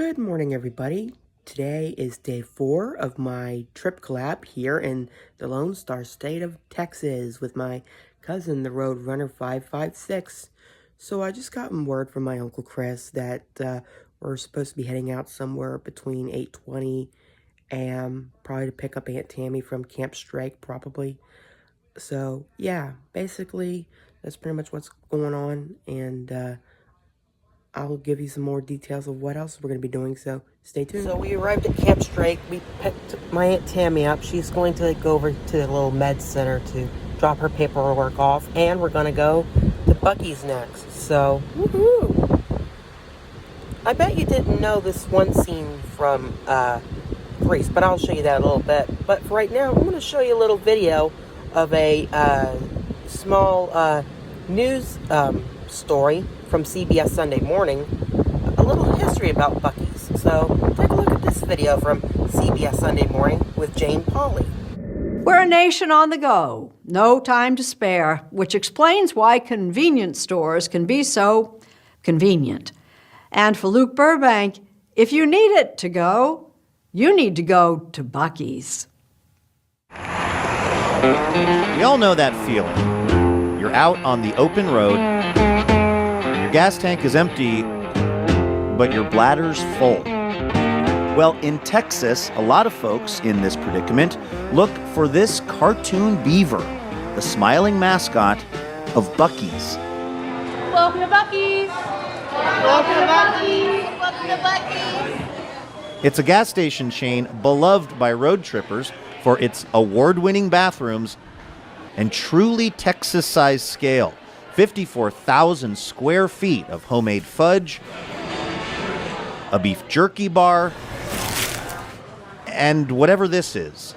Good morning, everybody. Today is day 4 of my trip collab here in the Lone Star State of Texas with my cousin, the Road Runner 556. So I just gotten word from my Uncle Chris that we're supposed to be heading out somewhere between 8:20 a.m. probably to pick up Aunt Tammy from Camp Strike, probably. So yeah, basically that's pretty much what's going on, and I'll give you some more details of what else we're going to be doing, so stay tuned. So we arrived at Camp Strike. We picked my Aunt Tammy up. She's going to go over to the little med center to drop her paperwork off, and we're going to go to Buc-ee's next. So, woohoo! I bet you didn't know this one scene from Grease, but I'll show you that in a little bit. But for right now, I'm going to show you a little video of a small news story from CBS Sunday Morning, a little history about Buc-ee's. So take a look at this video from CBS Sunday Morning with Jane Pauley. We're a nation on the go, no time to spare, which explains why convenience stores can be so convenient. And for Luke Burbank, if you need it to go, you need to go to Buc-ee's. We all know that feeling. You're out on the open road, your gas tank is empty, but your bladder's full. Well, in Texas, a lot of folks in this predicament look for this cartoon beaver, the smiling mascot of Buc-ee's. Welcome to Buc-ee's! Welcome to Buc-ee's! Welcome to Buc-ee's! It's a gas station chain beloved by road trippers for its award-winning bathrooms and truly Texas-sized scale. 54,000 square feet of homemade fudge, a beef jerky bar, and whatever this is.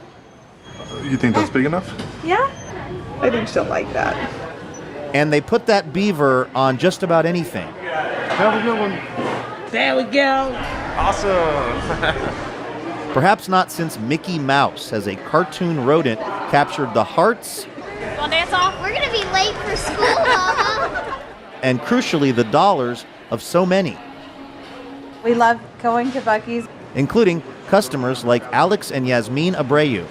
You think that's big enough? Yeah, I think she'll like that. And they put that beaver on just about anything. Have a good one. There we go. Awesome. Perhaps not since Mickey Mouse, as a cartoon rodent, captured the hearts Want to dance off? We're gonna be late for school, Mama. and, crucially, the dollars of so many, We love going to Buc-ee's. including customers like Alex and Yasmin Abreu.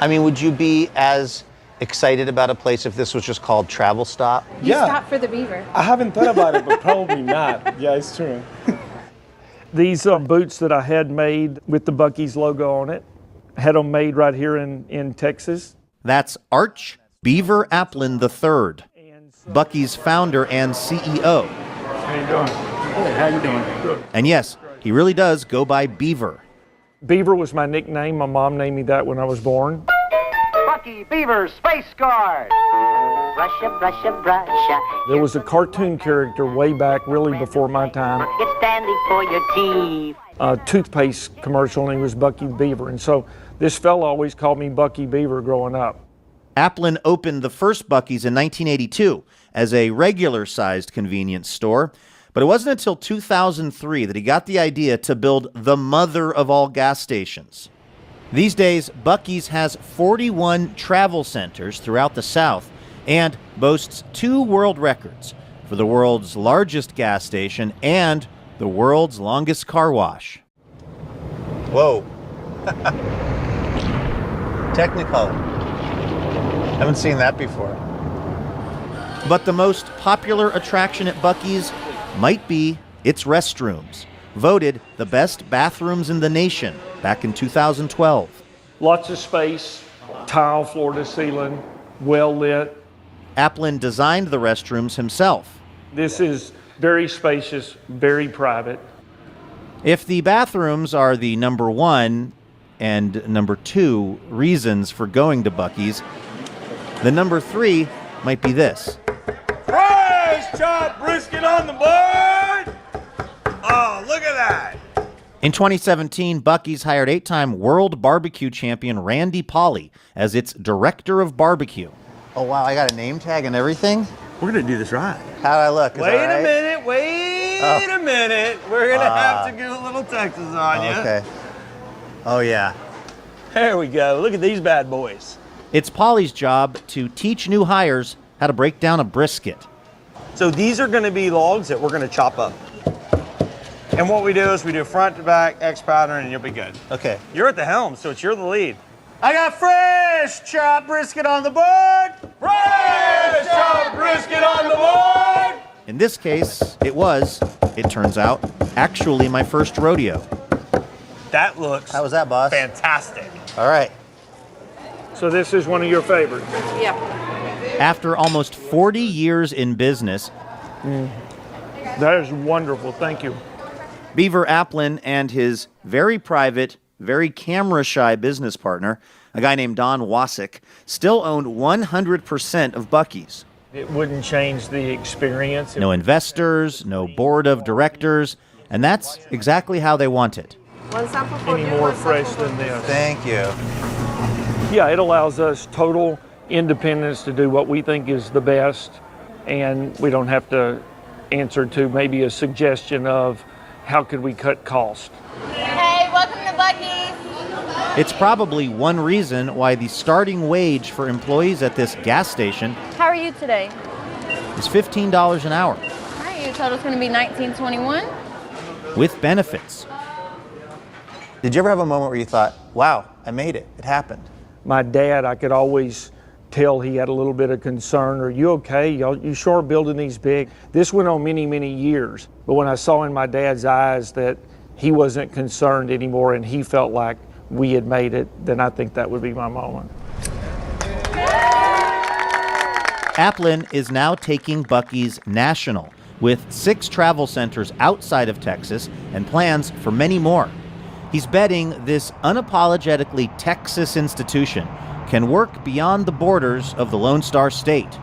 I mean, would you be as excited about a place if this was just called Travel Stop? Yeah, Stop for the beaver. I haven't thought about it, but probably not. Yeah, it's true. These boots that I had made with the Buc-ee's logo on it, had them made right here in Texas. That's Arch Beaver Applin III, Buc-ee's founder and CEO. How you doing? Hey, how you doing? Good. And yes, he really does go by Beaver. Beaver was my nickname. My mom named me that when I was born. Buc-ee Beaver Space Guard. Brusha, brusha, brusha. There was a cartoon character way back, really before my time, It's dandy for your teeth. a toothpaste commercial, and he was Buc-ee Beaver. And so this fella always called me Buc-ee Beaver growing up. Applin opened the first Buc-ee's in 1982 as a regular-sized convenience store, but it wasn't until 2003 that he got the idea to build the mother of all gas stations. These days, Buc-ee's has 41 travel centers throughout the South and boasts 2 world records for the world's largest gas station and the world's longest car wash. Whoa. Technicolor. Haven't seen that before. But the most popular attraction at Buc-ee's might be its restrooms, voted the best bathrooms in the nation back in 2012. Lots of space, tile floor to ceiling, well lit. Applin designed the restrooms himself. This is very spacious, very private. If the bathrooms are the number 1 and number 2 reasons for going to Buc-ee's, the number 3 might be this. Fresh chopped brisket on the board! Oh, look at that! In 2017, Buc-ee's hired 8-time world barbecue champion Randy Pauly as its director of barbecue. Oh, wow, I got a name tag and everything? We're gonna do this right. How'd I look? Is Wait that a right? minute, wait a minute. We're gonna have to do a little Texas on you. Okay. Oh, yeah. There we go. Look at these bad boys. It's Pauly's job to teach new hires how to break down a brisket. So these are gonna be logs that we're gonna chop up. And what we do is we do front to back, X pattern, and you'll be good. Okay. You're at the helm, so you're the lead. I got fresh chopped brisket on the board. Fresh chopped brisket on the board. In this case, it turns out, actually my first rodeo. That looks How was that, boss? fantastic. All right. So this is one of your favorites. Yeah. After almost 40 years in business, That is wonderful. Thank you. Beaver Applin and his very private, very camera-shy business partner, a guy named Don Wasick, still owned 100% of Buc-ee's. It wouldn't change the experience. No investors, no board of directors, and that's exactly how they want it. Any more fresh than this. Thank you. Yeah, it allows us total independence to do what we think is the best, and we don't have to answer to maybe a suggestion of how could we cut cost. Hey, welcome to Buc-ee's. It's probably one reason why the starting wage for employees at this gas station How are you today? is $15 an hour, All right, your total's gonna be $19.21. with benefits. Did you ever have a moment where you thought, wow, I made it. It happened? My dad, I could always tell he had a little bit of concern. Are you okay? You sure are building these big? This went on many, many years. But when I saw in my dad's eyes that he wasn't concerned anymore and he felt like we had made it, then I think that would be my moment. Applin is now taking Buc-ee's national, with 6 travel centers outside of Texas and plans for many more. He's betting this unapologetically Texas institution can work beyond the borders of the Lone Star State.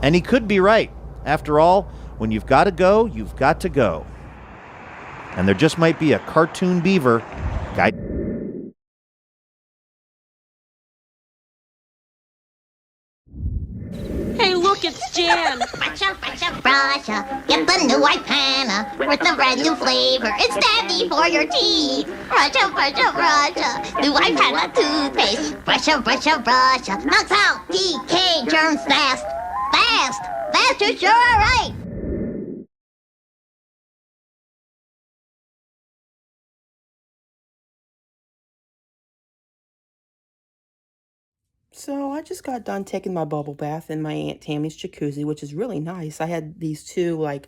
And he could be right. After all, when you've got to go, you've got to go. And there just might be a cartoon beaver guy. Hey, look, it's Jan. Brusha, brusha, brusha. Get the new white panna with the brand new flavor. It's dandy for your teeth. Brusha, brusha, brusha. New white panna toothpaste. Brusha, brusha, brusha. Knocks out DK germs fast. Fast. Fast, you sure are right. So I just got done taking my bubble bath in my Aunt Tammy's jacuzzi, which is really nice. I had these 2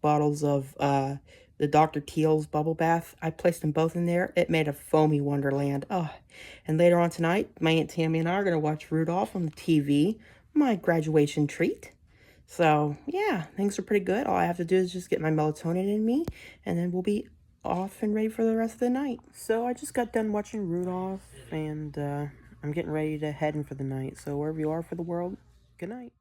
bottles of the Dr. Teal's bubble bath. I placed them both in there. It made a foamy wonderland. Oh, and later on tonight, my Aunt Tammy and I are going to watch Rudolph on the TV, my graduation treat. So yeah, things are pretty good. All I have to do is just get my melatonin in me, and then we'll be off and ready for the rest of the night. So I just got done watching Rudolph, and I'm getting ready to head in for the night. So wherever you are for the world, good night.